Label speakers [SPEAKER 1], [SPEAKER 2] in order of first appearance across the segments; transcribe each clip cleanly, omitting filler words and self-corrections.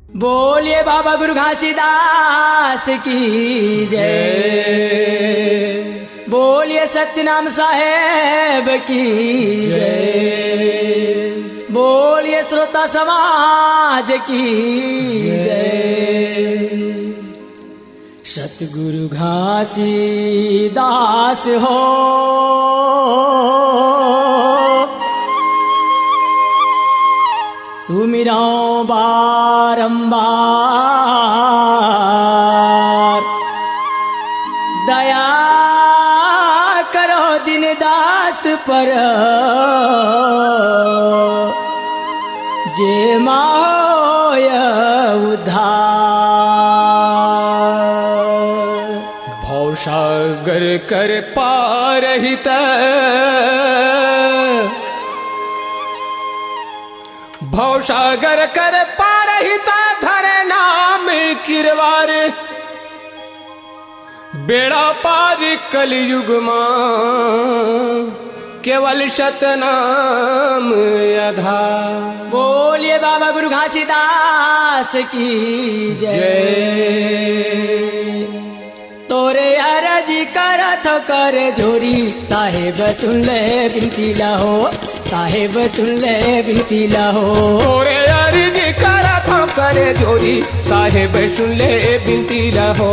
[SPEAKER 1] बोलिए बाबा गुरु घासीदास की जय। बोलिए सत्यनाम साहेब की जय। बोलिए श्रोता समाज की जय। सतगुरु घासीदास हो सुमिराओ बारंबार, दया करो दिन दास पर, जे माहोय उद्धार।
[SPEAKER 2] भवसागर कर पारहित भवसागर कर पारहिता धरे नाम किरवार, बेड़ा पार कलयुग मां केवल सतनाम आधार।
[SPEAKER 1] बोलिए बाबा गुरु घासीदास की जय। तोरे अरजी करथ कर जोरी, साहेब सुन ले बिनती लाहो, साहेब सुन ले बिनती लाहो।
[SPEAKER 2] तोरे अर्जी करथ करे जोरी, साहेब सुन ले बिनती लाहो,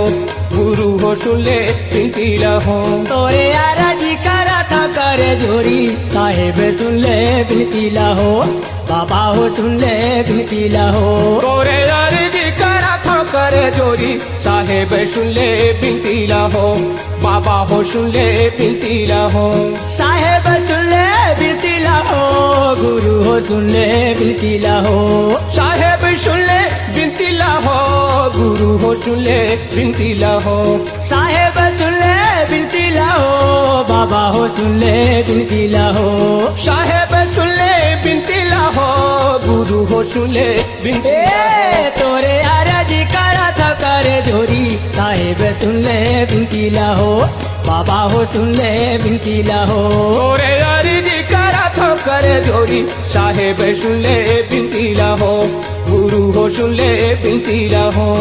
[SPEAKER 2] गुरु हो सुन ले बिनती लाहो।
[SPEAKER 1] तोरे अरजी करथ कर जोरी, साहेब सुन ले बिनती लाहो, बाबा हो सुन ले बिनती लाहो।
[SPEAKER 2] तोरे अर्जी करथ करे जोरी, साहेब सुन ले बिनती लाहो, बाबा हो सुन ले बिनती लाहो।
[SPEAKER 1] साहेब सुन ले बिनती लाहो, गुरु हो सुन ले बिनती लाहो।
[SPEAKER 2] साहेब सुन ले बिनती लाहो, गुरु हो सुन ले बिनती लाहो।
[SPEAKER 1] साहेब सुन ले बिनती लाहो, बाबा हो सुन ले बिनती लाहो।
[SPEAKER 2] साहेब सुन ले बिनती लाहो, गुरु हो सुन ले बिनती लाहो।
[SPEAKER 1] तोरे अरजी करथ करे जोरी, साहेब सुन ले बिनती लाहो, बाबा हो सुन ले बिनती लाहो।
[SPEAKER 2] तोरे अर्जी करथ करे जोरी, साहेब सुन ले बिनती लाहो, गुरु हो सुन ले बिनती लाहो।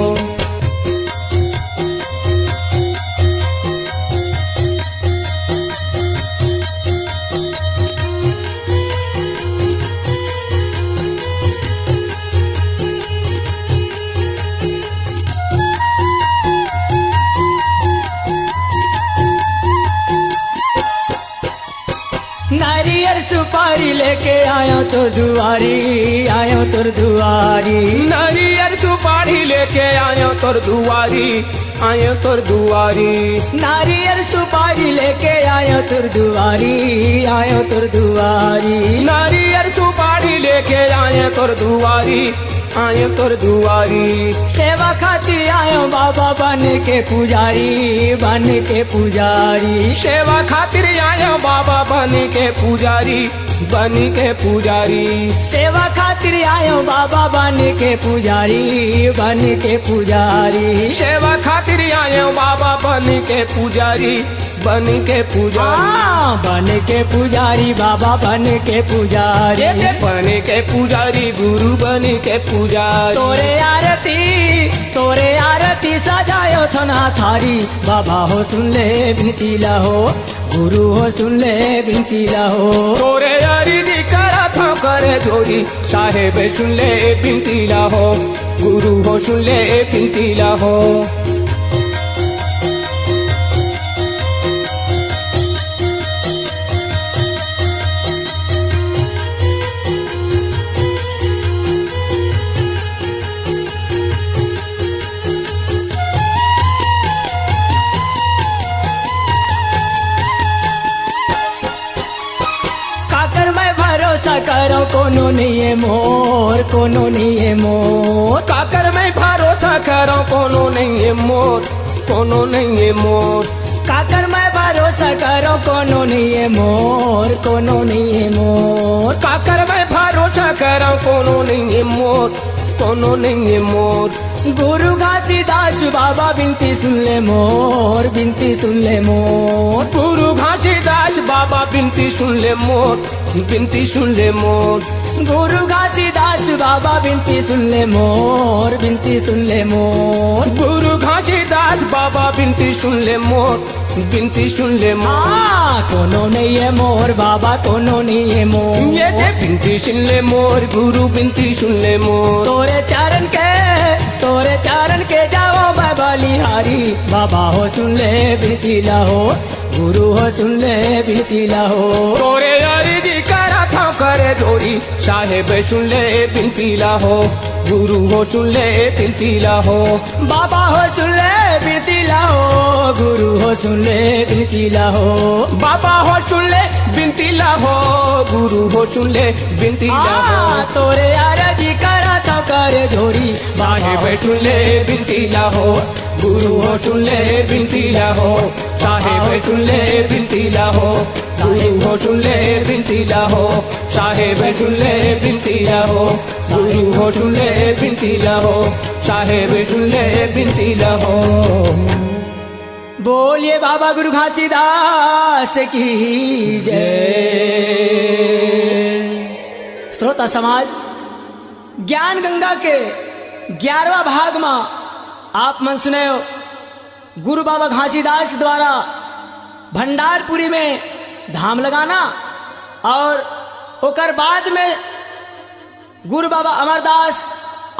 [SPEAKER 1] नारियल सुपारी लेके आयो तो दुआरी, आयो तोर दुआरी।
[SPEAKER 2] नारियल सुपारी लेके आयो तोर दुआरी, आयो तोर दुआरी।
[SPEAKER 1] नारियल सुपारी लेके आयो तोर दुआरी, आयो तोर दुआरी।
[SPEAKER 2] नारियल सुपारी लेके आयो तोर दुआरी, आयो तोर दुआरी।
[SPEAKER 1] सेवा खातिर आयो बाबा बन के पुजारी, बन के पुजारी।
[SPEAKER 2] सेवा खातिर आयो बाबा बन के पुजारी, बन के पुजारी।
[SPEAKER 1] सेवा खातिर आयो बाबा बन के पुजारी, बन के पुजारी।
[SPEAKER 2] सेवा खातिर आयो बाबा बन के पुजारी, बन के पुजारी।
[SPEAKER 1] बन के पुजारी बाबा बन के पुजारी।
[SPEAKER 2] बन के पुजारी गुरु बन के पुजारी।
[SPEAKER 1] तोरे आरती सजायो थना थारी, बाबा हो सुन ले बिनती लाहो, गुरु हो सुन ले बिनती लाहो।
[SPEAKER 2] तोरे अर्जी करथ करे जोरी, साहेब सुन ले बिनती लाहो, गुरु हो सुन ले बिनती लाहो।
[SPEAKER 1] काकर मैं भरोसा करो, कोनो नहीं है मोर, कोनो नहीं है मोर।
[SPEAKER 2] काकर मैं भरोसा करो, कोनो नहीं है मोर, कोनो नहीं है मोर।
[SPEAKER 1] काकर मैं भरोसा करो, कोनो नहीं है मोर, कोनो नहीं है मोर।
[SPEAKER 2] काकर मैं भरोसा करो, कोनो नहीं है मोर, कोनो नहीं है मोर।
[SPEAKER 1] गुरु घासीदास बाबा बिनती सुन ले मोर, बिनती सुन ले मोर।
[SPEAKER 2] गुरु घासीदास बाबा बिनती सुन ले मोर, बिनती सुन ले मोर।
[SPEAKER 1] गुरु घासीदास बाबा बिनती सुन ले मोर, बिनती सुन ले मोर।
[SPEAKER 2] गुरु घासीदास बाबा बिनती सुन ले मोर, बिनती सुन ले मोर।
[SPEAKER 1] कोनो नहीं है मोर बाबा, कोनो नहीं है मोर।
[SPEAKER 2] ये दे बिनती सुन ले मोर, गुरु बिनती सुन ले मोर।
[SPEAKER 1] तोरे चरण के जाओ मैं बलिहारी, बाबा हो सुन ले बिनती लाहो, गुरु हो सुन ले बिनती लाहो।
[SPEAKER 2] तोरे अर्जी करा था करे जोरी, साहेब सुन ले बिनती लाहो, गुरु हो सुन ले बिनती लाहो।
[SPEAKER 1] बाबा हो सुन ले बिनती लाहो, गुरु हो सुन ले बिनती लाहो।
[SPEAKER 2] बाबा हो सुन ले बिनती लाहो, गुरु हो सुन ले बिनती लाहो।
[SPEAKER 1] तोरे अर्जी करा था करे जोरी,
[SPEAKER 2] साहेब सुन ले बिनती लाहो, गुरु हो सुन ले बिनती लाहो। साहेब सुन ले बिनती लाहो, गुरु हो सुन ले बिनती लाहो। साहेब सुन ले बिनती लाहो, गुरु हो सुन ले बिनती लाहो। साहेब सुन ले बिनती लाहो।
[SPEAKER 1] बोलिए बाबा गुरु घासीदास की जय। श्रोता समाज, ज्ञान गंगा के 11वां भाग में आप मन सुने हो गुरु बाबा घासीदास द्वारा भंडारपुरी में धाम लगाना, और ओकर बाद में गुरु बाबा अमरदास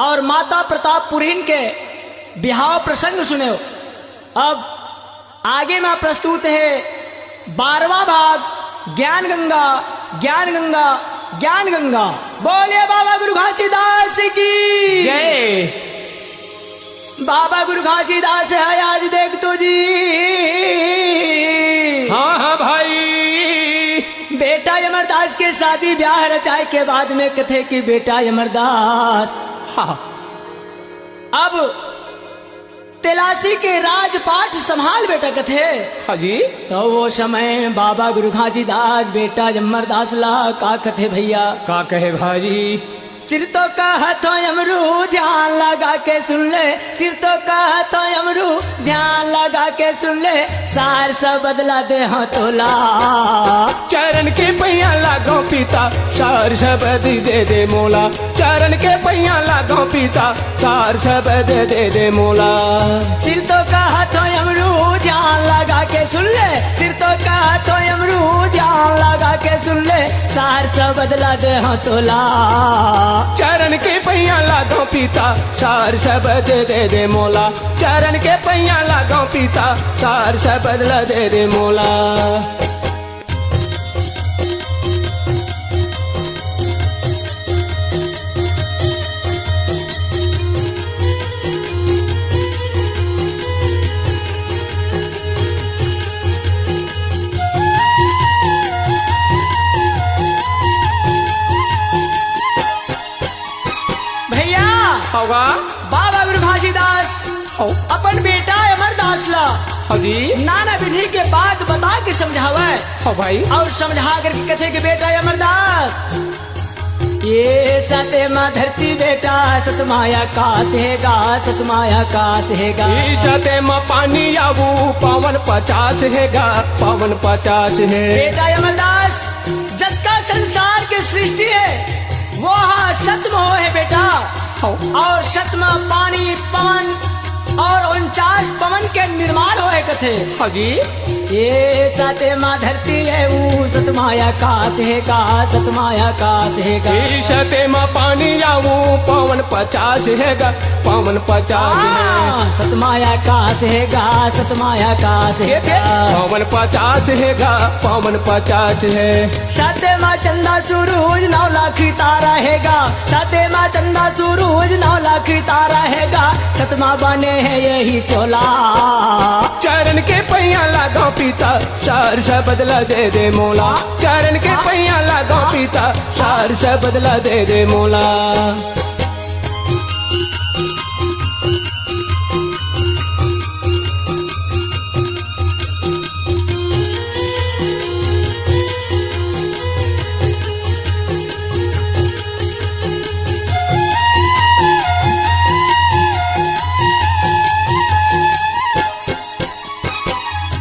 [SPEAKER 1] और माता प्रतापपुरीन के बिहाव प्रसंग सुने हो। अब आगे में प्रस्तुत है 12वां भाग, ज्ञान गंगा, ज्ञान गंगा, ज्ञान गंगा। बोलिए बाबा गुरु घासीदास की
[SPEAKER 2] जय।
[SPEAKER 1] बाबा गुरु घासीदास है आज देख तो जी।
[SPEAKER 2] हाँ हाँ भाई।
[SPEAKER 1] बेटा अमरदास के शादी ब्याह रचाए के बाद में कथे कि बेटा अमरदास
[SPEAKER 2] हाँ।
[SPEAKER 1] अब तेलासी के राजपाठ संभाल बेटा कथे।
[SPEAKER 2] हाँ जी।
[SPEAKER 1] तो वो समय बाबा गुरु घासीदास बेटा अमरदास ला का कथे भैया।
[SPEAKER 2] का कहे भाजी।
[SPEAKER 1] सिर तो का हाथों अमरू ध्यान लगा के सुन ले, सिर तो का हाथों अमरू ध्यान लगा के सुन ले, सार सब बदला दे हाँ तोला।
[SPEAKER 2] चरण के पैया लागो पिता, सार सब दे दे मोला। चरण के पैया लागो पिता, सार सब दे मोला।
[SPEAKER 1] सिर तो का हाथों अमरू ध्यान लगा के सुन ले, सिर तो का हाथों अमरू ध्यान लगा के सुन ले, सार सब बदला दे हाँ तोला।
[SPEAKER 2] चरण के पैया लागो पिता, सार सब दे मोला। चरण के पैया लागो पिता, सार सब बदला दे मोला। होगा
[SPEAKER 1] बाबा गुरु घासीदास
[SPEAKER 2] हो
[SPEAKER 1] अपन बेटा अमरदास ला
[SPEAKER 2] हाँ जी
[SPEAKER 1] नाना विधि के बात बता के समझावे।
[SPEAKER 2] हाँ भाई।
[SPEAKER 1] और समझा कर कथे के बेटा अमरदास ये सते माँ धरती बेटा सतमाया काश हैगा, सतमाया काश हैगा।
[SPEAKER 2] सते माँ पानी आबू पावन 50 हैगा, पावन 50 है।
[SPEAKER 1] बेटा अमरदास जग का संसार के सृष्टि है वो हाँ सतम हो है बेटा, और सतमा पानी पवन और 49 पवन के निर्माण होए कथे।
[SPEAKER 2] हाँ जी।
[SPEAKER 1] ये सते माँ धरती है वो सतमाया काश हैगा, सतमाया काश हैगा।
[SPEAKER 2] सते माँ पानी आऊ पवन 50 हैगा, पवन 50 है।
[SPEAKER 1] सतमाया काश हैगा, सतमाया काश हैगा।
[SPEAKER 2] पवन 50 हैगा, पवन 50 है।
[SPEAKER 1] सते माँ चंदा सूरज 9 लाख तारा हैगा, सते माँ चंदा सूरज 9 लाख तारा हैगा। सतमा बने है यही चोला।
[SPEAKER 2] चरण के पैया लागो पिता, सार से बदला दे मोला। चरण के पैया लागो पिता, सार से बदला दे मोला।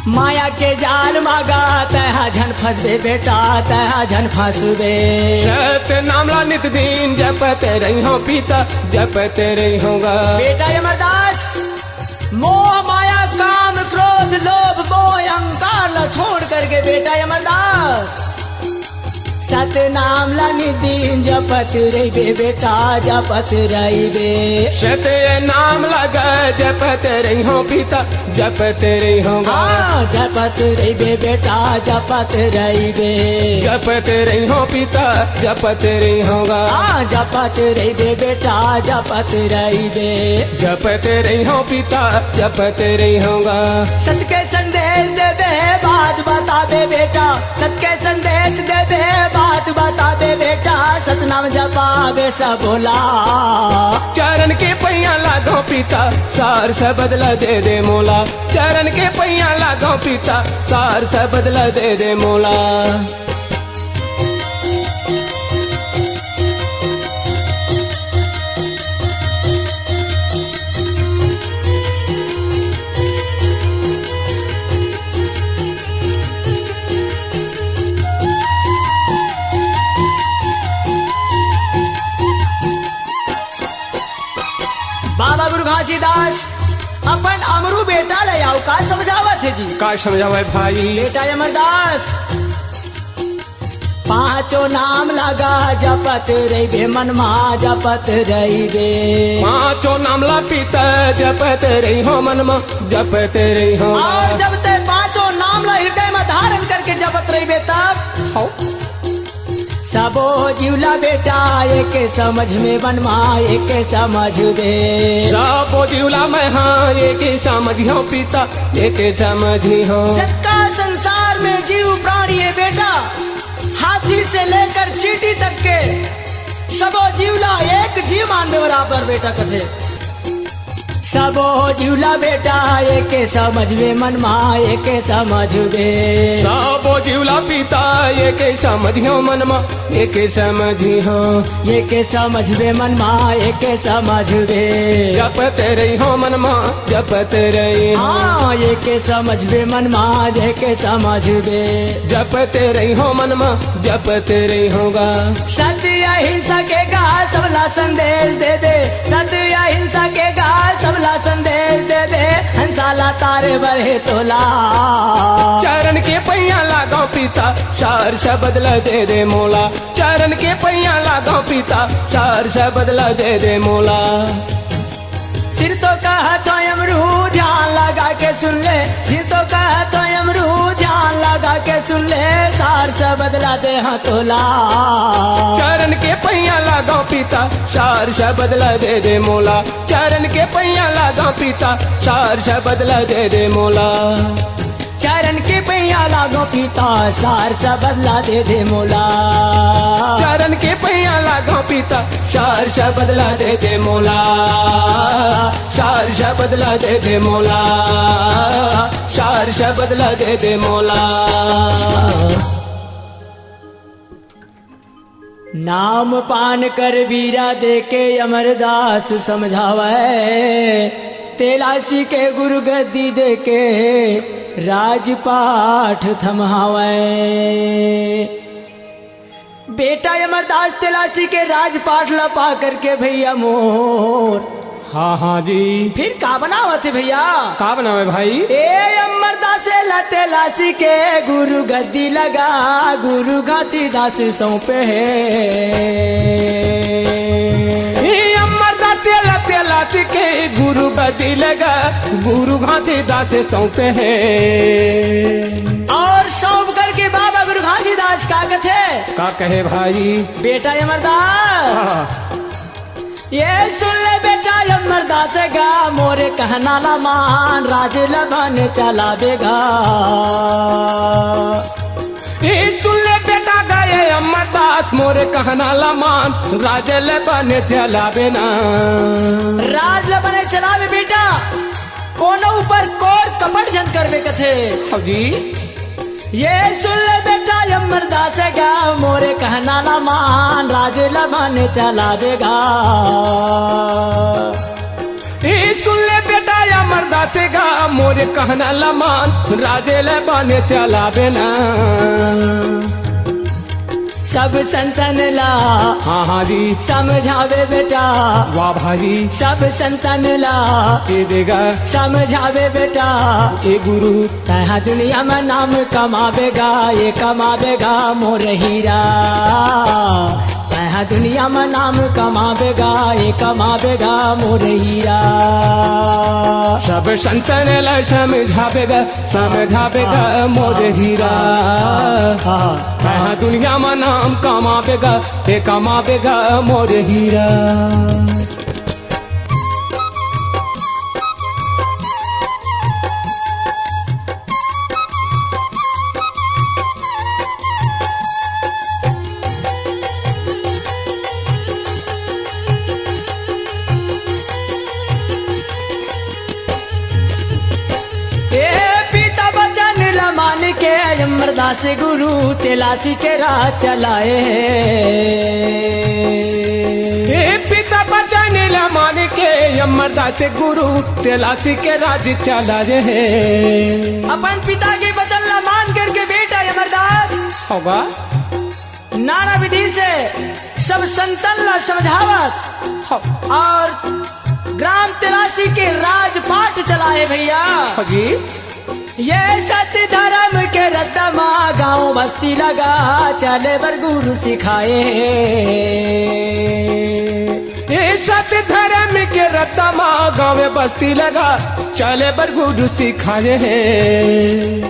[SPEAKER 1] माया के जाल मागा तहा झन फंसबे बेटा, तहा झन फंसबे।
[SPEAKER 2] सत नाम ला नित दिन जपते रही हो पिता जपते रही होगा।
[SPEAKER 1] बेटा अमरदास मोह माया काम क्रोध लोभ मोह अहंकार ला छोड़ करके बेटा अमरदास सतनाम ला निदिन जपत रहिबे बेटा जपत रहिबे।
[SPEAKER 2] सतनाम लगा जपत रही हो पिता जपत रही होगा।
[SPEAKER 1] हाँ जपत रहिबे बेटा जपत रहिबे।
[SPEAKER 2] जपत रही हो पिता जपत रही होगा।
[SPEAKER 1] हाँ जपत रहिबे बेटा जपत रहिबे।
[SPEAKER 2] जपत रही हो पिता जपत रही होगा।
[SPEAKER 1] सत के संदेश दे दे बात बता दे बेटा सत के संदेश दे दे बात बता दे बेटा सतनाम जपावे सब बोला।
[SPEAKER 2] चरण के पैया लागो पिता सार से बदला दे दे मोला। चरण के पैया लागो पिता सार से बदला दे दे मोला।
[SPEAKER 1] बाबा गुरु घासीदास अपन अमरू बेटा ले आओ का समझावत है जी।
[SPEAKER 2] का समझावे भाई।
[SPEAKER 1] बेटा अमरदास पांचों नाम लगा जपत रहिबे मनमा जपत रहिबे।
[SPEAKER 2] पांचों नाम ला पिता जपत रही हो मनमा जपत रही हो।
[SPEAKER 1] और जब ते पांचों नाम ला हृदय में धारण करके जपत रहिबे तब सबो जीवला बेटा एक समझ में मनमा एक समझ बे।
[SPEAKER 2] सबो जीवला में हाँ एक समझियो पिता एक समझियो।
[SPEAKER 1] जत्ता संसार में जीव प्राणी है बेटा हाथी से लेकर चींटी तक के सबो जीवला एक जीव मानने बराबर बेटा कथे। सबो जीवला बेटा एक समझ में मनमा एक समझ बे।
[SPEAKER 2] सबो जीवला पिता एक समझियो मनमा एक समझियो।
[SPEAKER 1] एक समझ बे मनमा एक समझ बे।
[SPEAKER 2] जपत रही हो मनमा जपत रही हो।
[SPEAKER 1] हाँ एक समझ बे मनमा एक समझ बे।
[SPEAKER 2] जपत रही हो मनमा जपत रही होगा।
[SPEAKER 1] सत्य अहिंसा के गा सबला संदेश दे दे। सत्य अहिंसा के गा सबला संदेश दे दे हंसाला तारे बरहे तोला।
[SPEAKER 2] चरण के पैया लागो पिता सार से बदला दे दे मोला। चरण के पैया लागो पिता सार से बदला दे दे मोला।
[SPEAKER 1] सिर तो कहा तो अमरू ध्यान लगा के सुन ले। सिर तो कहा तो अमरू ध्यान लगा के सुन ले सार से बदला दे हाँ तोला।
[SPEAKER 2] चरण के पैया लागो पिता सार से बदला दे दे मोला। चरण के पैया लागो पिता सार से बदला दे दे मोला।
[SPEAKER 1] चरण के पैया लागो पिता सार से बदला दे दे मोला।
[SPEAKER 2] चरण के पैया लागो पिता सार से बदला दे दे मोला। सार से बदला दे दे मोला। सार से बदला दे दे मोला।
[SPEAKER 1] नाम पान कर वीरा दे के अमरदास समझावे। तेलासी के गुरु गद्दी दे के राजपाठ थमहावे। बेटा अमरदास तेलासी के राजपाठ लपा करके भैया मोर।
[SPEAKER 2] हाँ हाँ जी।
[SPEAKER 1] फिर का बनावत है भैया।
[SPEAKER 2] का बनावे भाई।
[SPEAKER 1] ए अमरदास तेलासी के गुरु गद्दी लगा गुरु घासीदास सौंपे है।
[SPEAKER 2] तेलासी के गुरु गद्दी लगा गुरु घासीदास सौंपे है।
[SPEAKER 1] और सौंप करके बाबा गुरु घासीदास का कथे
[SPEAKER 2] का कहे भाई।
[SPEAKER 1] बेटा अमरदास ये सुन ले बेटा अमरदास गा मोरे कहना ला मान राज लबन चला देगा।
[SPEAKER 2] ये सुन ले बेटा गए अमरदास मोरे कहना ला मान राज लबन चलावे ना।
[SPEAKER 1] राज लबन चलावे बेटा कोनो ऊपर कोर कपट जन करवे कथे।
[SPEAKER 2] हाँ जी।
[SPEAKER 1] ये सुन ले बेटा अमरदास गा मोरे कहना ला मान राज लबन चला देगा।
[SPEAKER 2] ये सुन ले बेटा अमरदास गा मोरे कहना ला मान राज लबन चलावे ना।
[SPEAKER 1] सब संतन ला
[SPEAKER 2] हाँ हाँ जी
[SPEAKER 1] समझावे बेटा,
[SPEAKER 2] वाह भाई
[SPEAKER 1] सब संतन ला
[SPEAKER 2] ये देगा
[SPEAKER 1] समझावे बेटा,
[SPEAKER 2] ये गुरु
[SPEAKER 1] तहा दुनिया में नाम कमावेगा, ये कमावेगा मोर हीरा, तहा दुनिया में नाम कमावेगा, ये कमावेगा मोर हीरा।
[SPEAKER 2] सब संतन ला समझावेगा समझावेगा मोर हीरा, कहाँ दुनिया में नाम कमावेगा, ये कमावेगा मोर हीरा।
[SPEAKER 1] अमरदास गुरु तेलासी के राह चलाए
[SPEAKER 2] हे पिता बचन ला मान के अमरदास गुरु तेलासी के राज चलाए है।
[SPEAKER 1] अपन पिता के वचन ला मान करके बेटा अमरदास
[SPEAKER 2] होगा
[SPEAKER 1] नाना विधि से सब संतन ला समझावत और ग्राम तेलासी के राजपाट चलाए भैया
[SPEAKER 2] जी।
[SPEAKER 1] ये सत्य धर्म के रद्दमा गांव बस्ती लगा चले बर गुरु सिखाए,
[SPEAKER 2] ये सत्य धर्म के रद्दमा गांव बस्ती लगा चले बर गुरु सिखाए है।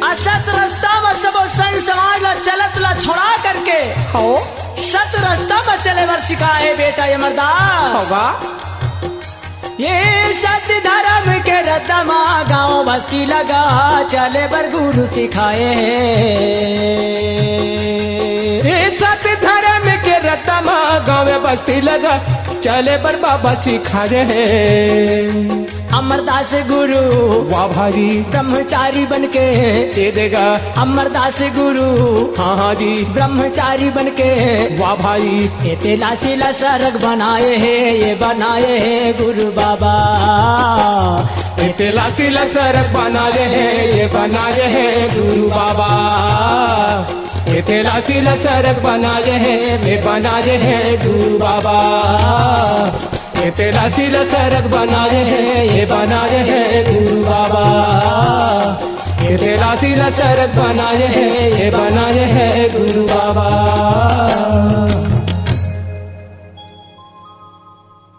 [SPEAKER 1] असत रास्ता में सब संग समाज ला चलत ला छोड़ा करके
[SPEAKER 2] हो
[SPEAKER 1] सत रास्ता में चले बर सिखाए बेटा अमरदास
[SPEAKER 2] होगा।
[SPEAKER 1] ये सत्य धर्म के रद्दमा गांव बस्ती लगा चले बर गुरु सिखाए,
[SPEAKER 2] ये सत्य धर्म के रद्दमा गांव बस्ती लगा चले बर बाबा सिखाए है।
[SPEAKER 1] अमरदास गुरु
[SPEAKER 2] वाह भाई
[SPEAKER 1] ब्रह्मचारी बनके
[SPEAKER 2] ये देगा
[SPEAKER 1] अमरदास गुरु
[SPEAKER 2] हाँ हाँ जी
[SPEAKER 1] ब्रह्मचारी बनके
[SPEAKER 2] वाह भाई
[SPEAKER 1] ये तेलासी ला सरग बनाए है, ये बनाए है गुरु बाबा,
[SPEAKER 2] ये तेलासी ला सरग बनाए है, ये बनाए है गुरु बाबा, ये तेलासी ला सरग बनाए है, ये बनाए है गुरु बाबा, ये तेलासी ला सरग बनाए है, ये बनाए है गुरु बाबा, ये तेलासी ला सरग बनाए है, ये बनाए है गुरु बाबा।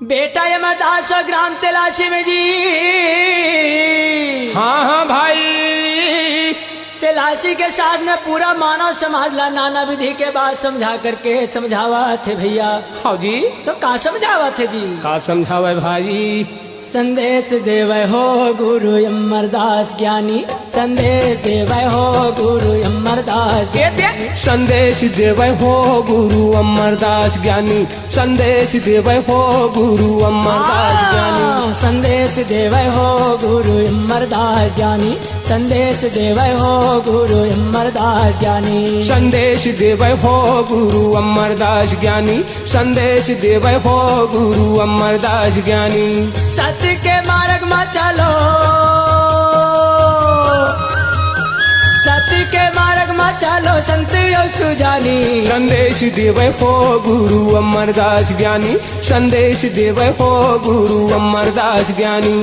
[SPEAKER 1] बेटा अमरदास ग्राम तेलासी में जी
[SPEAKER 2] हाँ हाँ भाई
[SPEAKER 1] तेलासी के साथ में पूरा मानव समाज ला नाना विधि के बाद समझा करके समझावा थे भैया।
[SPEAKER 2] हाँ जी
[SPEAKER 1] तो का समझावा थे जी?
[SPEAKER 2] का समझावे भाई?
[SPEAKER 1] संदेश देवै हो गुरु अमरदास ज्ञानी, संदेश देवै हो गुरु अमरदास ज्ञानी,
[SPEAKER 2] संदेश देवै हो गुरु अमरदास ज्ञानी, संदेश देवै हो गुरु अमरदास ज्ञानी,
[SPEAKER 1] संदेश देवै हो गुरु अमरदास ज्ञानी, संदेश देवै हो गुरु अमरदास ज्ञानी,
[SPEAKER 2] संदेश देवै हो गुरु अमरदास ज्ञानी, संदेश देवै हो गुरु अमरदास ज्ञानी।
[SPEAKER 1] सत्य के मार्ग में चलो, सत्य के मार्ग में चलो संत सुजानी,
[SPEAKER 2] संदेश देवै हो गुरु अमरदास ज्ञानी, संदेश देवै हो गुरु अमरदास ज्ञानी।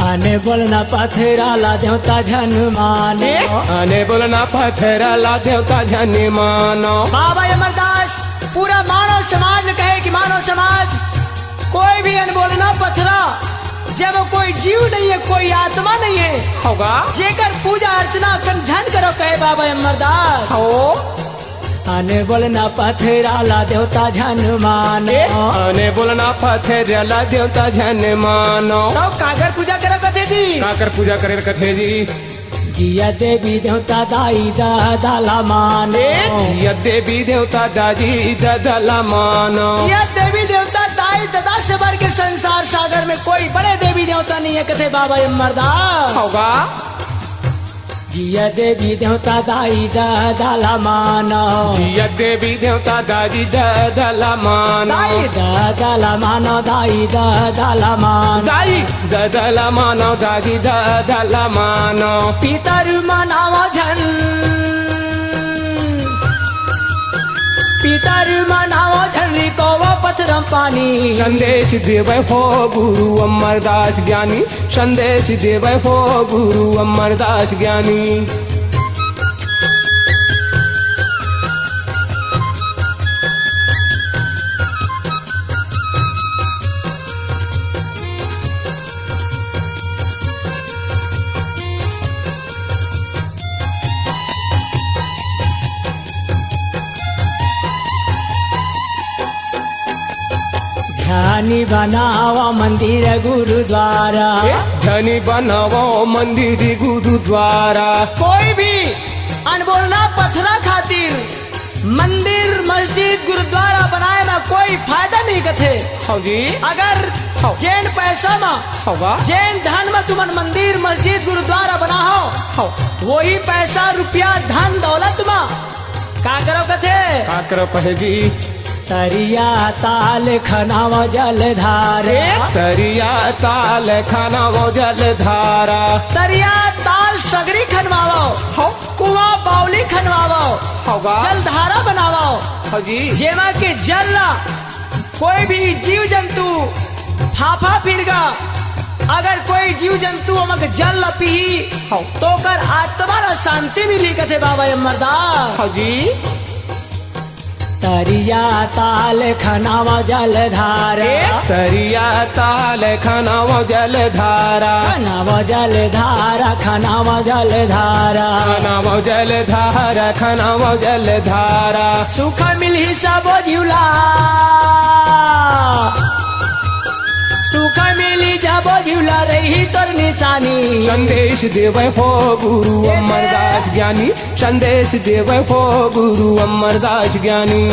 [SPEAKER 1] आने बोलना पथरा ला देवता झन माने,
[SPEAKER 2] आने बोलना पथरा ला देवता झन मानो।
[SPEAKER 1] बाबा अमरदास पूरा मानव समाज कहे कि मानव समाज कोई भी अनबोलना पथरा, जब कोई जीव नहीं है, कोई आत्मा नहीं है
[SPEAKER 2] होगा,
[SPEAKER 1] जेकर पूजा अर्चना कंधन करो कहे बाबा अमरदास।
[SPEAKER 2] हो
[SPEAKER 1] आने बोलना पथरा ला देवता झन मानो,
[SPEAKER 2] आने बोलना पथरा ला देवता झन मानो।
[SPEAKER 1] तो कागर पूजा करो कथे जी,
[SPEAKER 2] काकर पूजा करे कथे जी।
[SPEAKER 1] जिया देवी देवता दाई दादा ला माने,
[SPEAKER 2] जिया देवी देवता दादी दादा ला मानो,
[SPEAKER 1] जिया देवी देवता दाई माई दादा से बढ़ के संसार सागर में कोई बड़े देवी देवता नहीं है, कथे बाबा अमरदास।
[SPEAKER 2] होगा
[SPEAKER 1] जिया देवी देवता दाई दादा मानो,
[SPEAKER 2] जिया देवी देवता दादी दादा मानो,
[SPEAKER 1] दाई दादा मानो, दाई दादा मानो,
[SPEAKER 2] दाई दादा मानो, दादी दादा मानो।
[SPEAKER 1] पितर मनावा झन, पितर मनावा झंडी को वो पत्थरम पानी।
[SPEAKER 2] संदेश देव हो गुरु अमरदास ज्ञानी, संदेश देव हो गुरु अमरदास ज्ञानी।
[SPEAKER 1] धनी बनावा मंदिर गुरुद्वारा,
[SPEAKER 2] धनी बनावो मंदिर गुरुद्वारा।
[SPEAKER 1] कोई भी अनबोलना पत्थरा खातिर मंदिर मस्जिद गुरुद्वारा बनाए में कोई फायदा नहीं कथे।
[SPEAKER 2] हाँ जी,
[SPEAKER 1] अगर जैन पैसा में
[SPEAKER 2] होगा
[SPEAKER 1] जैन धन में तुमन मंदिर मस्जिद गुरुद्वारा बना हो, वही पैसा रुपया धन दौलत में का करो कथे।
[SPEAKER 2] का करो पहेजी,
[SPEAKER 1] तरिया ताल खनावा जलधारा,
[SPEAKER 2] तरिया ताल खाना वो जलधारा।
[SPEAKER 1] तरिया ताल सगरी खनवाओ, कुआं बावली खनवाओ,
[SPEAKER 2] होगा
[SPEAKER 1] जलधारा बनावाओ।
[SPEAKER 2] हाँ जी,
[SPEAKER 1] जेमा के जल कोई भी जीव जंतु फाफा फिरगा, अगर कोई जीव जंतु अमक जल पी तो कर आत्मा न शांति मिली, कथे बाबा अमरदास।
[SPEAKER 2] हाँ जी,
[SPEAKER 1] तरिया ताल खनावा जलधारा,
[SPEAKER 2] तरिया ताल खाना वो जलधारा।
[SPEAKER 1] खनावा जलधारा, खनावा जलधारा,
[SPEAKER 2] खाना वो जलधारा, खाना वो जलधारा।
[SPEAKER 1] सुख मिली सब झूला, सुख मिली जब झूला रही तोर निशानी।
[SPEAKER 2] संदेश देव हो गुरु अमरदास ज्ञानी, संदेश देव हो गुरु अमरदास ज्ञानी।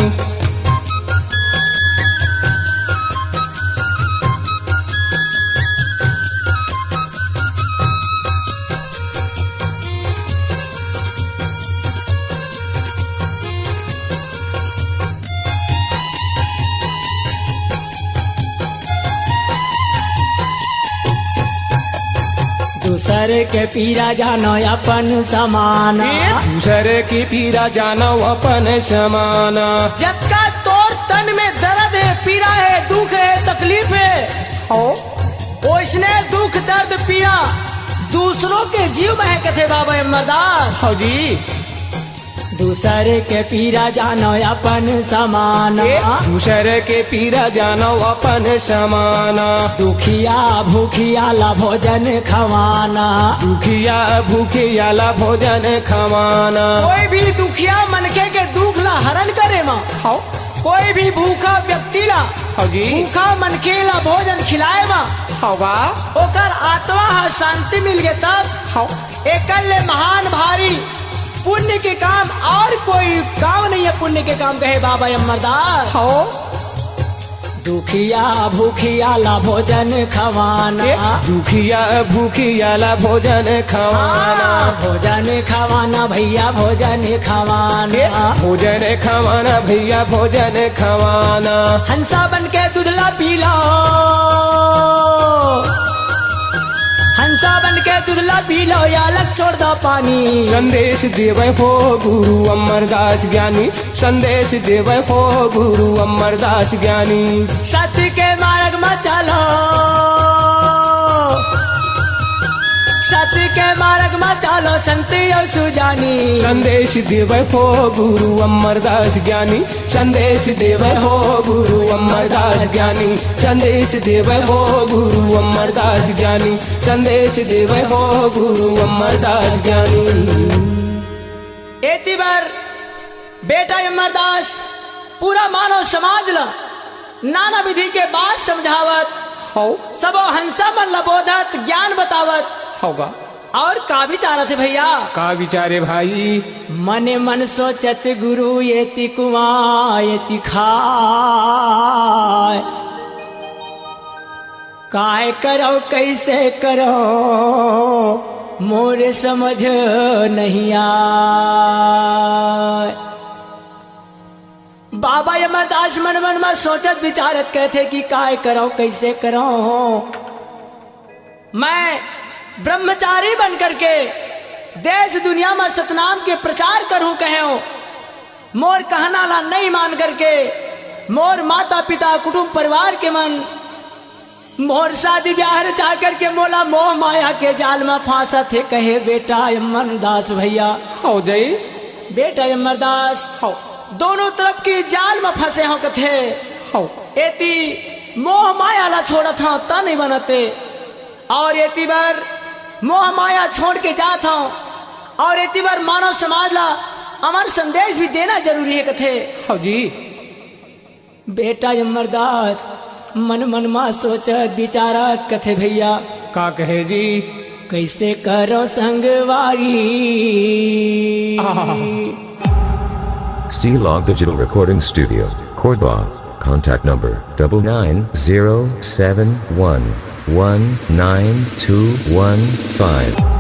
[SPEAKER 1] दूसर के पीरा जानो अपन समाना,
[SPEAKER 2] दूसरे की पीरा जानो अपन समाना।
[SPEAKER 1] जब का तोर तन में दर्द है, पीरा है, दुख है, तकलीफ है, उसने दुख दर्द पीरा दूसरों के जीव में है, कथे बाबा अमरदास।
[SPEAKER 2] हाँ जी,
[SPEAKER 1] दूसर के पीरा जानो अपन समाना,
[SPEAKER 2] दूसरे के पीरा जानो अपन समाना।
[SPEAKER 1] दुखिया भूखिया ला भोजन खवाना,
[SPEAKER 2] दुखिया भूखिया ला भोजन खवाना।
[SPEAKER 1] कोई भी दुखिया मनके के दुख ला हरण करे माँ, कोई भी भूखा व्यक्ति ला
[SPEAKER 2] हाँ जी,
[SPEAKER 1] भूखा मनके ला भोजन खिलाए माँ,
[SPEAKER 2] होगा
[SPEAKER 1] ओकर आत्मा हा शांति मिल गए। तब एकल ले महान भारी पुण्य के काम और कोई काम नहीं है, पुण्य के काम कहे बाबा अमरदास। दुखिया भूखिया ला भोजन खवाना,
[SPEAKER 2] दुखिया भूखिया ला भोजन खवाना।
[SPEAKER 1] भोजन खवाना भैया, भोजन खवाना,
[SPEAKER 2] भोजन खवाना भैया, भोजन खवाना।
[SPEAKER 1] हंसा बन के दूधला पीला, हंसा बन के दूधला पीलो या लग छोड़ दो पानी।
[SPEAKER 2] संदेश देव हो गुरु अमरदास ज्ञानी, संदेश देव हो गुरु अमरदास ज्ञानी।
[SPEAKER 1] सत्य के मार्ग में चलो, सत्य के मार्ग में चलो, संति और सुजानी।
[SPEAKER 2] संदेश देव हो गुरु अमरदास ज्ञानी, संदेश देव हो गुरु अमरदास ज्ञानी। संदेश देव हो गुरु अमरदास ज्ञानी, संदेश देव हो गुरु अमरदास ज्ञानी।
[SPEAKER 1] एती बार बेटा अमरदास पूरा मानव समाज ला नाना विधि के बात समझावत
[SPEAKER 2] हो,
[SPEAKER 1] सबो हंसा मन लबोधत ज्ञान बतावत
[SPEAKER 2] होगा।
[SPEAKER 1] और का विचारत है भैया?
[SPEAKER 2] का विचारे भाई?
[SPEAKER 1] मने मन सोचत गुरु येति कुआं येति खाय, काय करो कैसे करो मोरे समझ नहीं आए। बाबा अमरदास मन मन में सोचत विचारत कहते कि काय करो कैसे करो, मैं ब्रह्मचारी बन करके देश दुनिया में सतनाम के प्रचार करूं कहो, मोर कहना ला नहीं मान करके मोर माता पिता कुटुंब परिवार के मन मोर शादी ब्याह रचा करके मोला मोह माया के जाल में फांसा थे। कहे बेटा अमरदास भैया
[SPEAKER 2] हो जाई
[SPEAKER 1] बेटा अमरदास
[SPEAKER 2] हो
[SPEAKER 1] दोनों तरफ की जाल में फंसे हो कथे
[SPEAKER 2] हो
[SPEAKER 1] एती मोह माया ला छोड़ा था ता नहीं बनते, और एती बार मोह माया छोड़ के जाता हूँ, और एती बार मानव समाज ला अमर संदेश भी देना जरूरी है कथे।
[SPEAKER 2] हो जी
[SPEAKER 1] बेटा अमरदास मन मन मा सोचत विचारत कथे भैया
[SPEAKER 2] का कहे जी
[SPEAKER 1] कैसे करो संगवारी।
[SPEAKER 3] C-Log Digital Recording Studio, Cordoba. Contact number 9907119215.